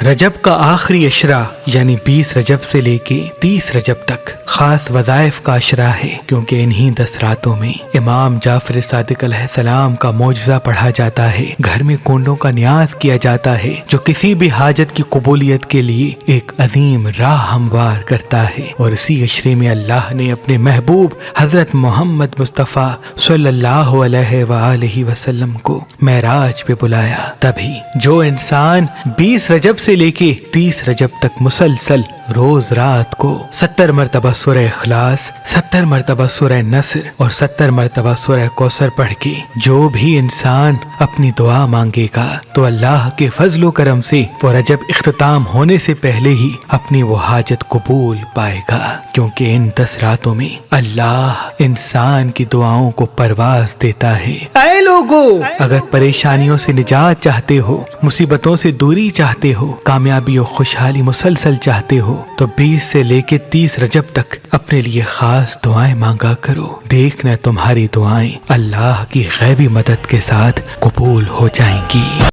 رجب کا آخری عشرہ یعنی 20 رجب سے لے کے 30 رجب تک خاص وظائف کا عشرہ ہے، کیونکہ انہی 10 راتوں میں امام جعفر صادق علیہ السلام کا معجزہ پڑھا جاتا ہے، گھر میں کنڈوں کا نیاز کیا جاتا ہے جو کسی بھی حاجت کی قبولیت کے لیے ایک عظیم راہ ہموار کرتا ہے۔ اور اسی عشرے میں اللہ نے اپنے محبوب حضرت محمد مصطفیٰ صلی اللہ علیہ وآلہ وسلم کو معراج پہ بلایا۔ تبھی جو انسان 20 رجب سے لے کے 30 رجب تک مسلسل روز رات کو 70 مرتبہ سورہ اخلاص، 70 مرتبہ سورہ نصر اور 70 مرتبہ سورہ کوثر پڑھ کے جو بھی انسان اپنی دعا مانگے گا تو اللہ کے فضل و کرم سے وہ رجب اختتام ہونے سے پہلے ہی اپنی وہ حاجت قبول پائے گا، کیونکہ ان 10 راتوں میں اللہ انسان کی دعاؤں کو پرواز دیتا ہے۔ اے لوگو، اگر پریشانیوں سے نجات چاہتے ہو، مصیبتوں سے دوری چاہتے ہو، کامیابی و خوشحالی مسلسل چاہتے ہو تو 20 سے لے کے 30 رجب تک اپنے لیے خاص دعائیں مانگا کرو، دیکھنا تمہاری دعائیں اللہ کی غیبی مدد کے ساتھ قبول ہو جائیں گی۔